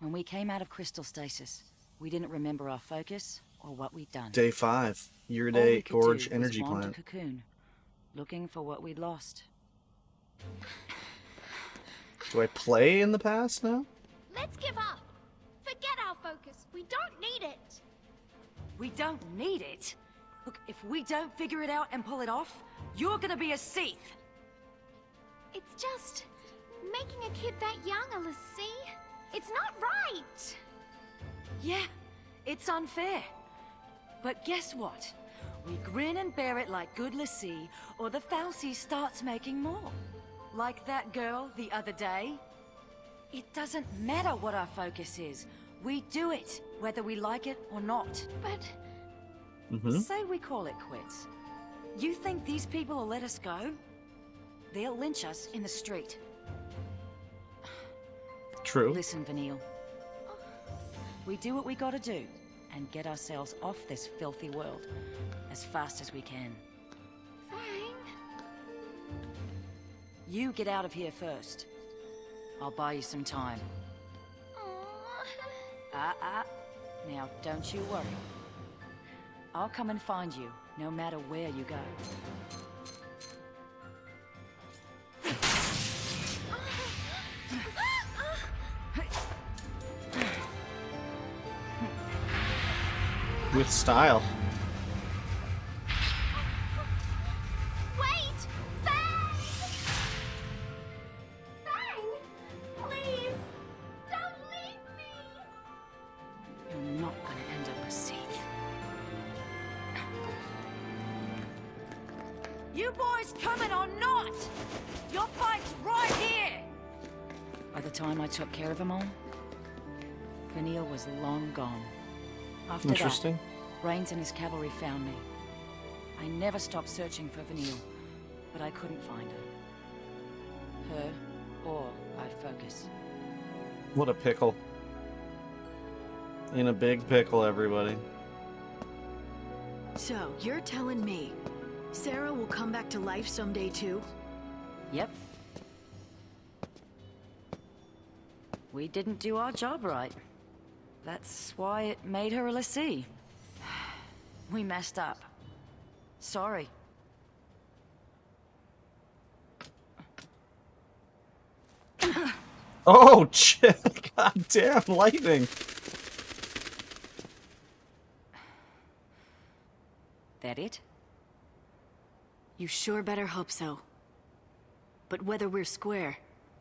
When we came out of crystal stasis, we didn't remember our focus or what we'd done. Day 5. All Year-to-date we could Gorge do Energy was wander Plant. cocoon, looking for what we'd lost. Do I play in the past now? Let's give up. Forget our focus. We don't need it. We don't need it? Look, if we don't figure it out and pull it off, you're gonna be a Seath. It's just making a kid that young, Alyssey. It's not right. Yeah, it's unfair. But guess what? We grin and bear it like good lassie, or the Falsey starts making more. Like that girl the other day. It doesn't matter what our focus is. We do it, whether we like it or not. But Say we call it quits. You think these people will let us go? They'll lynch us in the street. True. Listen, Vanille. We do what we gotta do, and get ourselves off this filthy world as fast as we can. fine. You get out of here first. I'll buy you some time. Aww. Now, don't you worry. I'll come and find you, no matter where you go. With style. Wait! Fang! Fang! Please! Don't leave me! You're not gonna end up a Seath. You boys coming or not? Your fight's right here! By the time I took care of them all, Vanille was long gone. After Interesting. that, Rains and his cavalry found me. I never stopped searching for Vanille, but I couldn't find her. Her or our focus. What a pickle. In a big pickle, everybody. So, you're telling me Sarah will come back to life someday too? Yep. We didn't do our job right. That's why it made her a lessee. We messed up. Sorry. Oh, shit. God damn, lightning. That it? You sure better hope so. But whether we're square,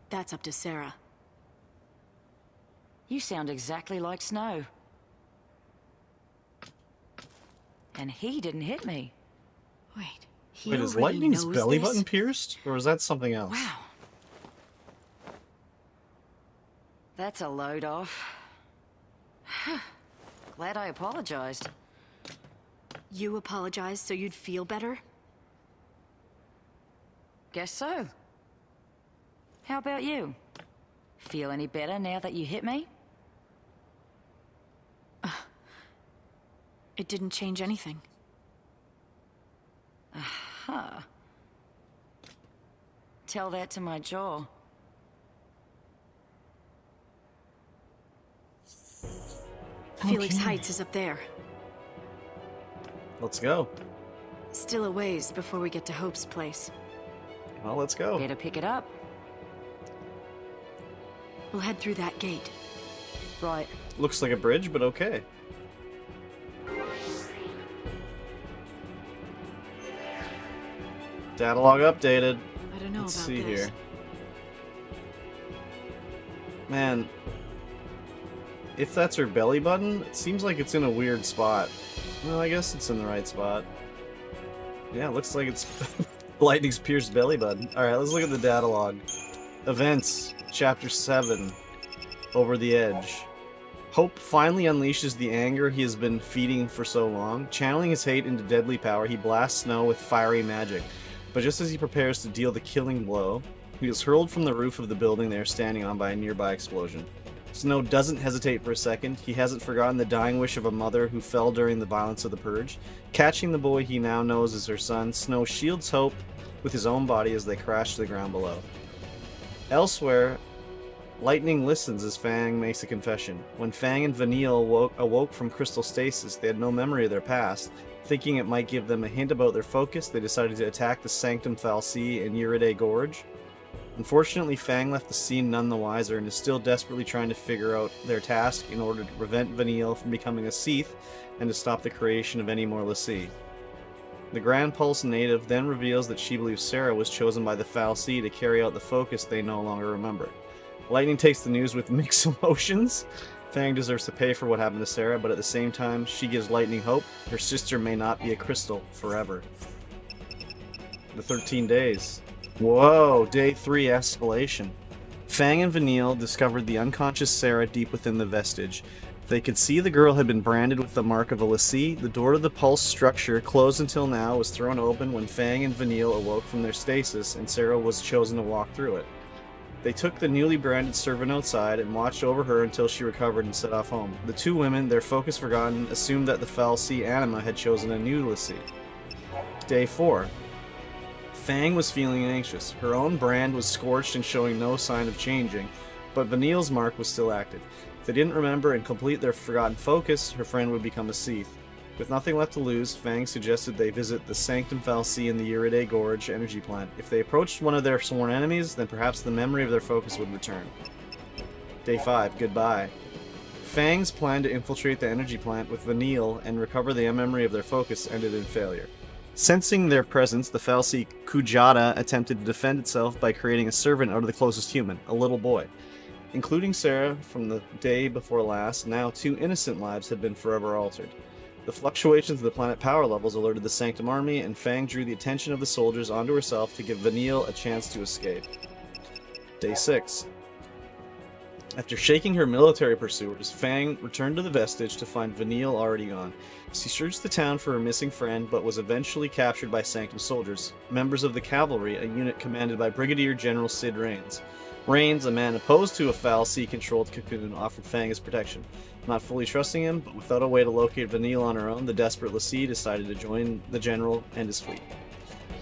that's up to Sarah. You sound exactly like Snow. And he didn't hit me. Wait, he Wait, is already Lightning's knows belly this? button pierced? Or is that something else? Wow. That's a load off. Glad I apologized. You apologized so you'd feel better? Guess so. How about you? Feel any better now that you hit me? It didn't change anything. Huh. Tell that to my jaw. Felix Okay. Heights is up there. Let's go. Still a ways before we get to Hope's place. Well, let's go. Better pick it up. We'll head through that gate. Right. Looks like a bridge, but okay. Datalog updated. I don't know Let's about see this. here. Man, if that's her belly button, it seems like it's in a weird spot. Well, I guess it's in the right spot. Yeah, it looks like it's Lightning's pierced belly button. Alright, let's look at the datalog. Events, Chapter 7. Over the Edge. Hope finally unleashes the anger he has been feeding for so long. Channeling his hate into deadly power, he blasts Snow with fiery magic. But just as he prepares to deal the killing blow, he is hurled from the roof of the building they are standing on by a nearby explosion. Snow doesn't hesitate for a second. He hasn't forgotten the dying wish of a mother who fell during the violence of the Purge. Catching the boy he now knows as her son, Snow shields Hope with his own body as they crash to the ground below. Elsewhere, Lightning listens as Fang makes a confession. When Fang and Vanille awoke from crystal stasis, they had no memory of their past. Thinking it might give them a hint about their focus, they decided to attack the Sanctum Fal'Cie in Iridae Gorge. Unfortunately, Fang left the scene none the wiser and is still desperately trying to figure out their task in order to prevent Vanille from becoming a Seath and to stop the creation of any more l'Cie. The Grand Pulse native then reveals that she believes Sarah was chosen by the Fal'Cie to carry out the focus they no longer remember. Lightning takes the news with mixed emotions. Fang deserves to pay for what happened to Sarah, but at the same time, she gives Lightning hope. Her sister may not be a crystal forever. The 13 days. Whoa, day 3 escalation. Fang and Vanille discovered the unconscious Sarah deep within the vestige. They could see the girl had been branded with the mark of a l'Cie. The door to the pulse structure, closed until now, was thrown open when Fang and Vanille awoke from their stasis, and Sarah was chosen to walk through it. They took the newly branded servant outside and watched over her until she recovered and set off home. The two women, their focus forgotten, assumed that the Fal'Cie anima had chosen a new l'Cie. Day 4. Fang was feeling anxious. Her own brand was scorched and showing no sign of changing, but Vanille's mark was still active. If they didn't remember and complete their forgotten focus, her friend would become a Seath. With nothing left to lose, Fang suggested they visit the Sanctum Fal'Cie in the Iridae Gorge energy plant. If they approached one of their sworn enemies, then perhaps the memory of their focus would return. Day 5. Goodbye. Fang's plan to infiltrate the energy plant with Vanille and recover the memory of their focus ended in failure. Sensing their presence, the Fal'Cie Kujata attempted to defend itself by creating a servant out of the closest human, a little boy. Including Sarah from the day before last, now 2 innocent lives had been forever altered. The fluctuations of the planet power levels alerted the Sanctum Army, and Fang drew the attention of the soldiers onto herself to give Vanille a chance to escape. Day 6. After shaking her military pursuers, Fang returned to the vestige to find Vanille already gone. She searched the town for her missing friend, but was eventually captured by Sanctum soldiers, members of the cavalry, a unit commanded by Brigadier General Sid Raines. Raines, a man opposed to a Fal'Cie-controlled cocoon, offered Fang his protection. Not fully trusting him, but without a way to locate Vanille on her own, the desperate l'Cie decided to join the general and his fleet.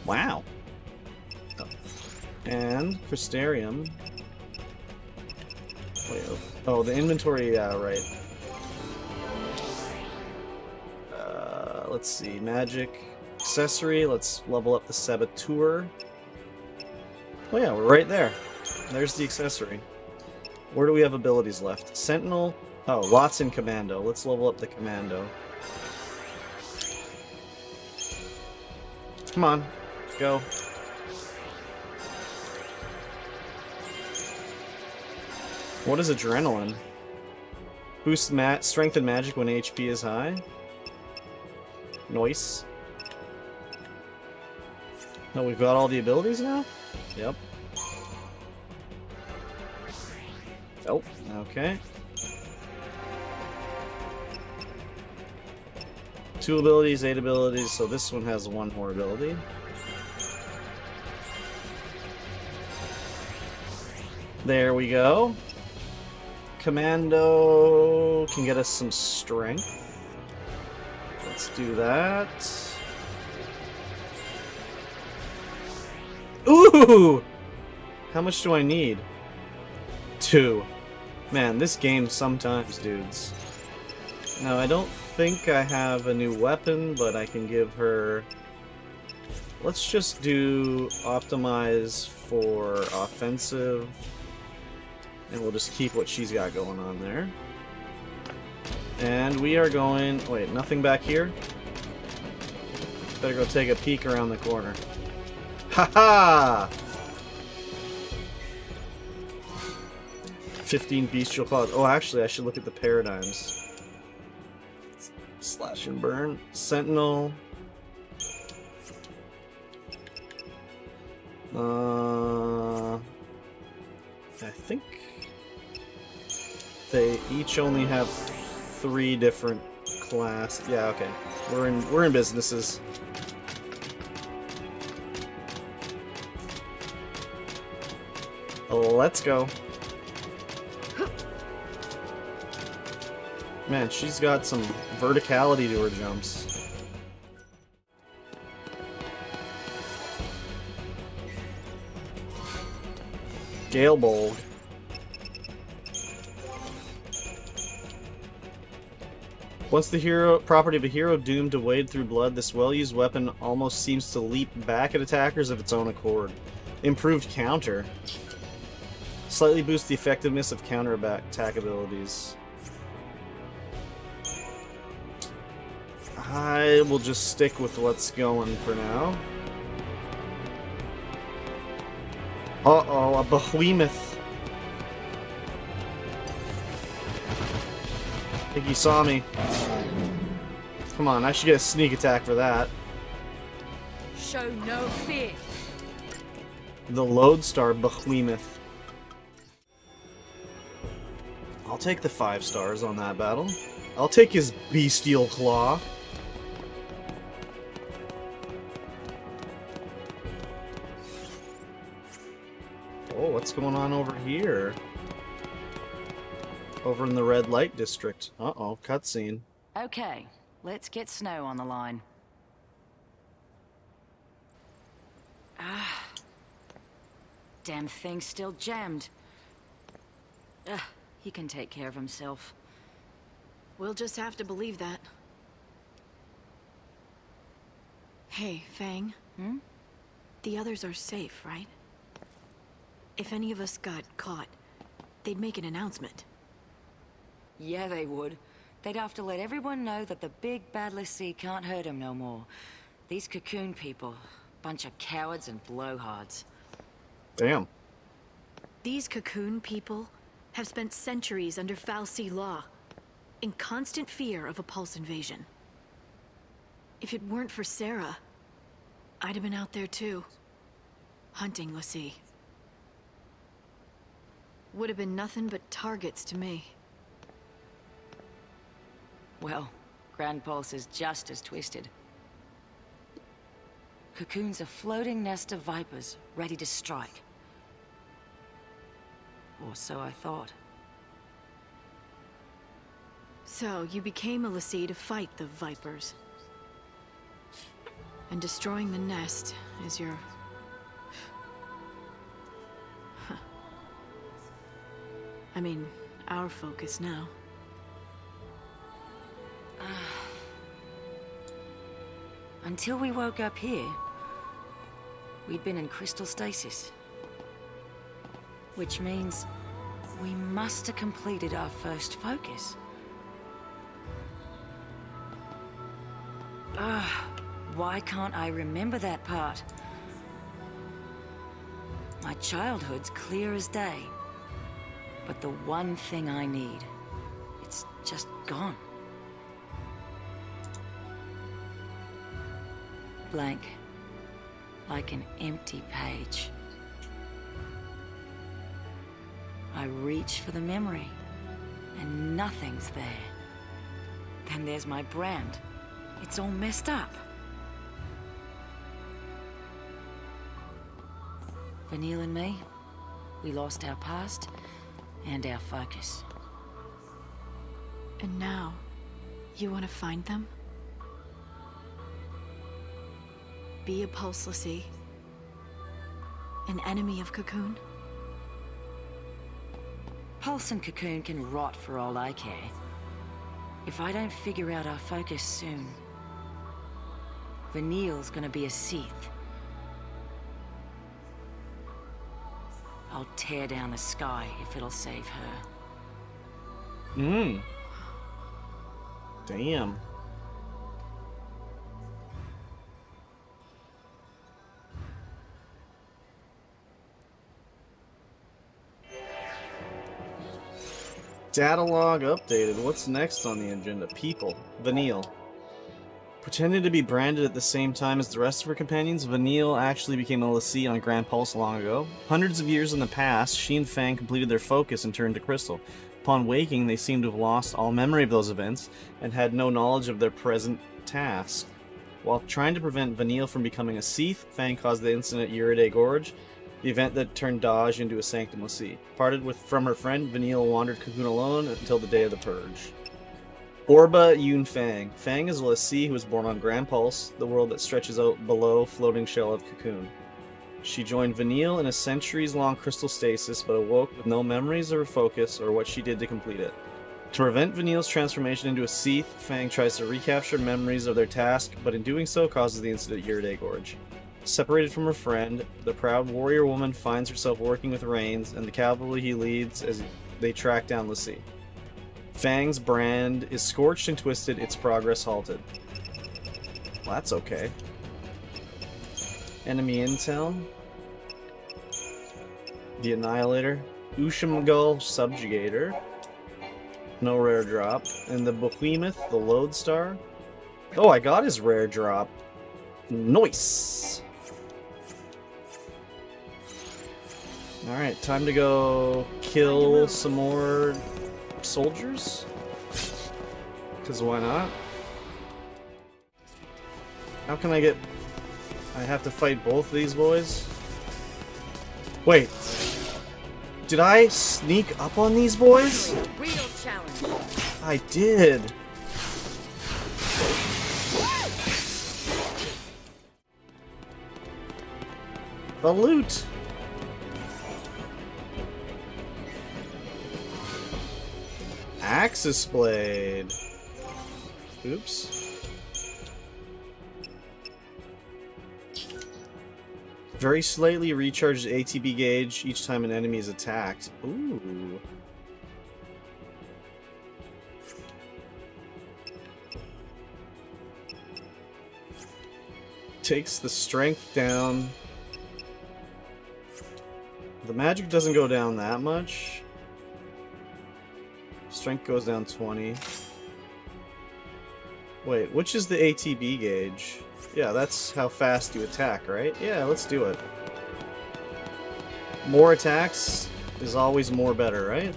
Wow. Oh. And Crystarium. Wait, oh, the inventory, right. Let's see, magic, accessory, let's level up the Saboteur. Oh yeah, we're right there. There's the accessory. Where do we have abilities left? Sentinel. Oh, lots in Commando. Let's level up the Commando. Come on. Go. What is Adrenaline? Boosts strength and magic when HP is high. Nice. Oh, we've got all the abilities now? Yep. Oh, okay. 2 abilities, 8 abilities, so this one has 1 more ability. There we go. Commando can get us some strength. Let's do that. Ooh! How much do I need? 2. Man, this game sometimes, dudes. Now, I don't think I have a new weapon, but I can give her... Let's just do optimize for offensive, and we'll just keep what she's got going on there. And we are going... Wait, nothing back here? Better go take a peek around the corner. Haha! 15 bestial claws. Oh, actually, I should look at the paradigms. Slash and burn. Sentinel. I think they each only have 3 different class. Yeah, okay. We're in businesses. Let's go. Man, she's got some verticality to her jumps. Gale Bold. Once the hero property of a hero doomed to wade through blood, this well-used weapon almost seems to leap back at attackers of its own accord. Improved counter. Slightly boost the effectiveness of counter attack abilities. I will just stick with what's going for now. Uh-oh, a behemoth. I think he saw me. Come on, I should get a sneak attack for that. Show no fear. The Lodestar Behemoth. I'll take the 5 stars on that battle. I'll take his bestial claw. Oh, what's going on over here? Over in the red light district. Uh-oh, cutscene. Okay, let's get Snow on the line. Ah. Damn thing's still jammed. He can take care of himself. We'll just have to believe that. Hey, Fang. Hmm? The others are safe, right? If any of us got caught, they'd make an announcement. Yeah, they would. They'd have to let everyone know that the big bad Lassie can't hurt him no more. These Cocoon people, bunch of cowards and blowhards. Damn. These Cocoon people have spent centuries under Fal'Cie law, in constant fear of a Pulse invasion. If it weren't for Sarah, I'd have been out there too, hunting Lassie. Would have been nothing but targets to me. Well, Grand Pulse is just as twisted. Cocoon's a floating nest of vipers, ready to strike. Or so I thought. So, you became a Lassie to fight the Vipers. And destroying the nest is your... I mean, our focus now. Until we woke up here, we'd been in crystal stasis. Which means we must have completed our first focus. Why can't I remember that part? My childhood's clear as day. But the one thing I need, it's just gone. Blank. Like an empty page. I reach for the memory, and nothing's there. Then there's my brand. It's all messed up. Vanille and me, we lost our past and our focus. And now, you want to find them? Be a Pulse Lassie? An enemy of Cocoon? Pulse and Cocoon can rot for all I care. If I don't figure out our focus soon, Vanille's gonna be a Seath. I'll tear down the sky if it'll save her. Damn. Datalog updated. What's next on the agenda? People. Vanille. Pretending to be branded at the same time as the rest of her companions, Vanille actually became a Lassie on Grand Pulse long ago. Hundreds of years in the past, she and Fang completed their focus and turned to Crystal. Upon waking, they seemed to have lost all memory of those events and had no knowledge of their present task. While trying to prevent Vanille from becoming a Seath, Fang caused the incident at Uriday Gorge, the event that turned Dodge into a Sanctum Lassie. Parted from her friend, Vanille wandered Cocoon alone until the day of the Purge. Orba Yun Fang. Fang is a Lassie who was born on Grand Pulse, the world that stretches out below floating shell of Cocoon. She joined Vanille in a centuries-long crystal stasis, but awoke with no memories of her focus or what she did to complete it. To prevent Vanille's transformation into a Seath, Fang tries to recapture memories of their task, but in doing so causes the incident at Yurday Gorge. Separated from her friend, the proud warrior woman finds herself working with Rains and the cavalry he leads as they track down Lassie. Fang's brand is scorched and twisted, its progress halted. Well, that's okay. Enemy intel. The Annihilator. Ushamgal Subjugator. No rare drop. And the Behemoth, the Lodestar. Oh, I got his rare drop. Nice! Alright, time to go kill some more soldiers. Because why not? How can I get... I have to fight both these boys? Wait. Did I sneak up on these boys? Real challenge. I did. The loot. Axis Blade. Oops. Very slightly recharges ATB gauge each time an enemy is attacked. Ooh. Takes the strength down. The magic doesn't go down that much. Strength goes down 20. Wait, which is the ATB gauge? Yeah, that's how fast you attack, right? Yeah, let's do it. More attacks is always more better, right?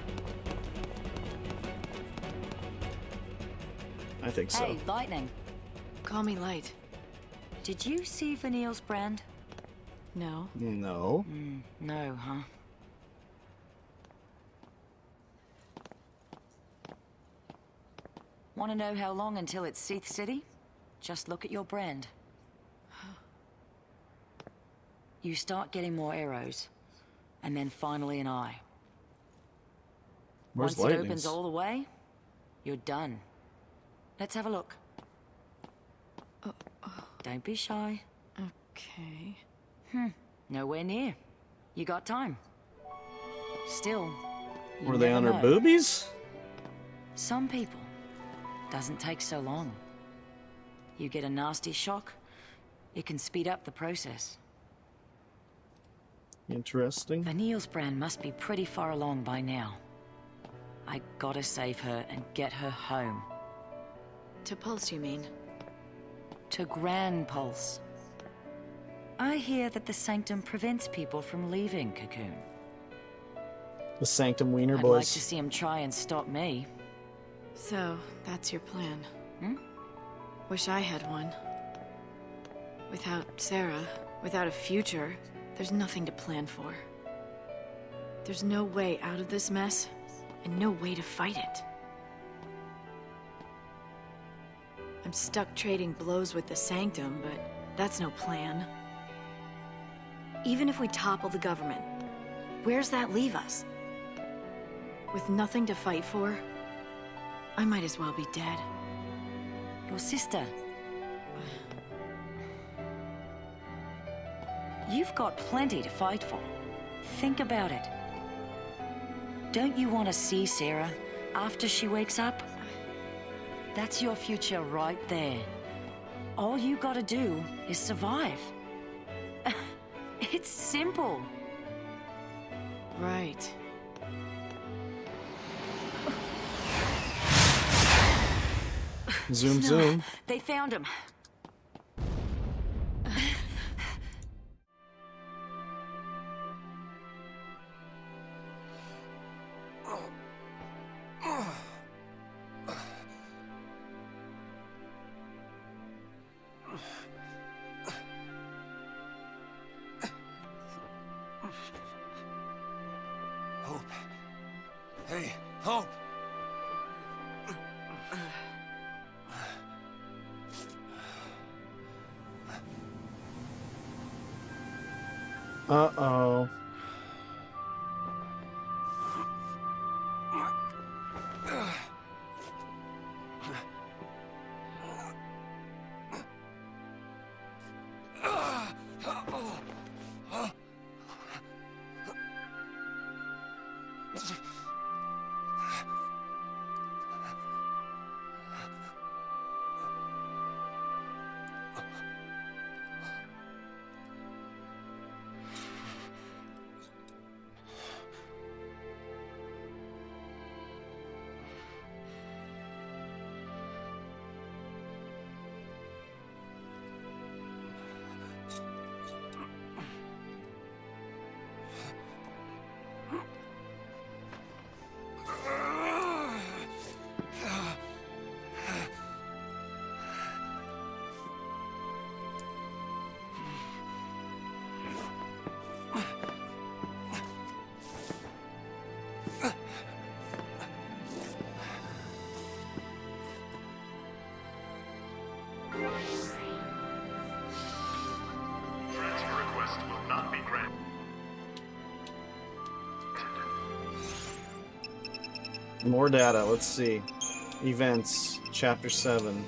I think so. Hey, Lightning. Call me Light. Did you see Vanille's brand? No. No. No, huh? Want to know how long until it's Seath City? Just look at your brand. You start getting more arrows, and then finally an eye. Where's Once it Lightning's? opens all the way, you're done. Let's have a look. Don't be shy. Okay. Nowhere near. You got time. Still, you Were they never on her know. boobies? Some people. Doesn't take so long. You get a nasty shock, it can speed up the process. Interesting. Vanille's brand must be pretty far along by now. I gotta save her and get her home. To Pulse, you mean? To Grand Pulse. I hear that the Sanctum prevents people from leaving Cocoon. The Sanctum Wiener I'd Boys. like to see him try and stop me. So, that's your plan. Hmm? Wish I had one. Without Sarah, without a future, there's nothing to plan for. There's no way out of this mess, and no way to fight it. I'm stuck trading blows with the Sanctum, but that's no plan. Even if we topple the government, where's that leave us? With nothing to fight for, I might as well be dead. Your sister. You've got plenty to fight for. Think about it. Don't you want to see Sarah after she wakes up? That's your future right there. All you gotta do is survive. It's simple. Right. Zoom, zoom. They found him. Hope. Hey, Hope! Uh-oh. More data, let's see. Events, Chapter 7.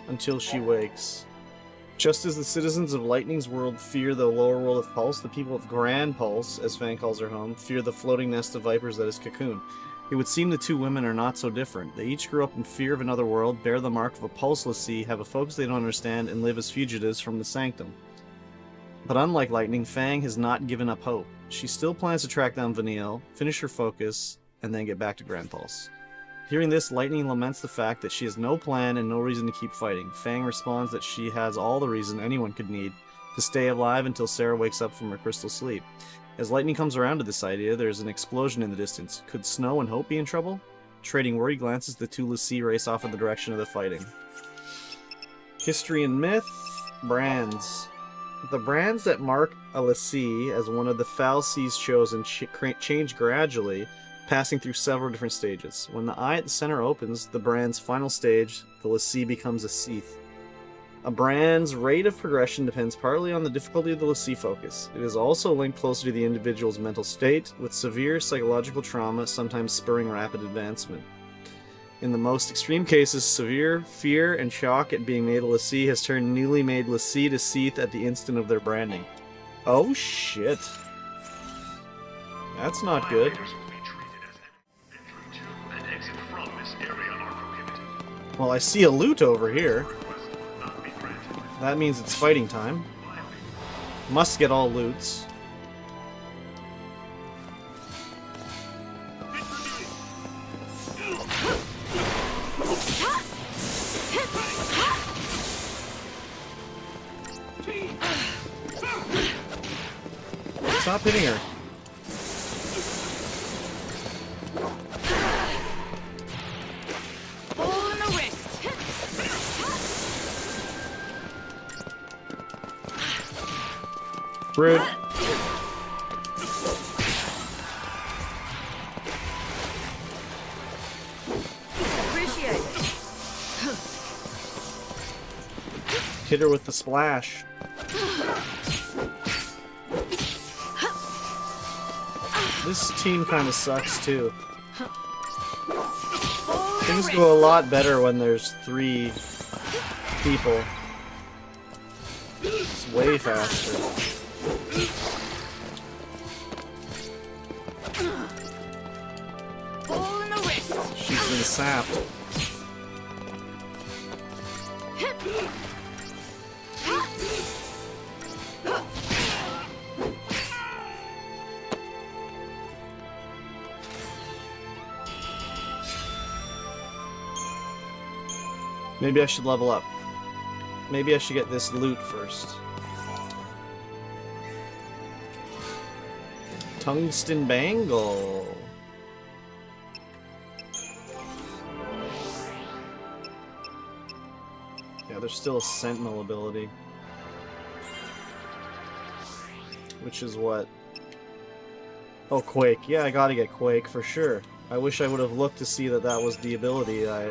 Until she wakes. Just as the citizens of Lightning's world fear the lower world of Pulse, the people of Grand Pulse, as Fang calls her home, fear the floating nest of vipers that is Cocoon. It would seem the two women are not so different. They each grew up in fear of another world, bear the mark of a pulseless sea, have a focus they don't understand, and live as fugitives from the Sanctum. But unlike Lightning, Fang has not given up hope. She still plans to track down Vanille, finish her focus, and then get back to Grand Pulse. Hearing this, Lightning laments the fact that she has no plan and no reason to keep fighting. Fang responds that she has all the reason anyone could need to stay alive until Sarah wakes up from her crystal sleep. As Lightning comes around to this idea, there's an explosion in the distance. Could Snow and Hope be in trouble? Trading worried glances, the two Lassie race off in the direction of the fighting. History and myth. Brands. The brands that mark a Lassie as one of the Falsies chosen change gradually, passing through several different stages. When the eye at the center opens, the brand's final stage, the Lassie becomes a Seath. A brand's rate of progression depends partly on the difficulty of the Lassie focus. It is also linked closely to the individual's mental state, with severe psychological trauma sometimes spurring rapid advancement. In the most extreme cases, severe fear and shock at being made a Lassie has turned newly made Lassie to Seath at the instant of their branding. Oh shit. That's not good. Well, I see a loot over here. That means it's fighting time. Must get all loots. Stop hitting her. Rude. Appreciate it. Hit her with the splash. This team kind of sucks too. Things go a lot better when there's 3 people. It's way faster. She's been sapped. Maybe I should level up. Maybe I should get this loot first. Tungsten bangle. Yeah, there's still a sentinel ability. Which is what? Oh, Quake. Yeah, I gotta get Quake for sure. I wish I would have looked to see that that was the ability I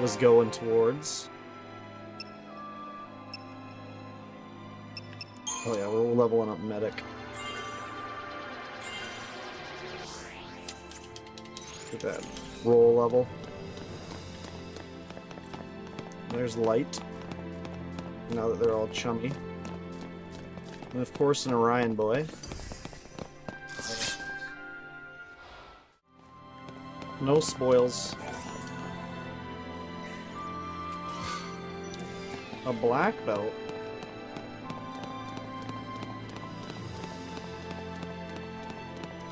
was going towards. Oh yeah, we're leveling up Medic. Look at that roll level. There's Light. Now that they're all chummy. And of course an Orion boy. No spoils. A black belt.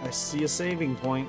I see a saving point.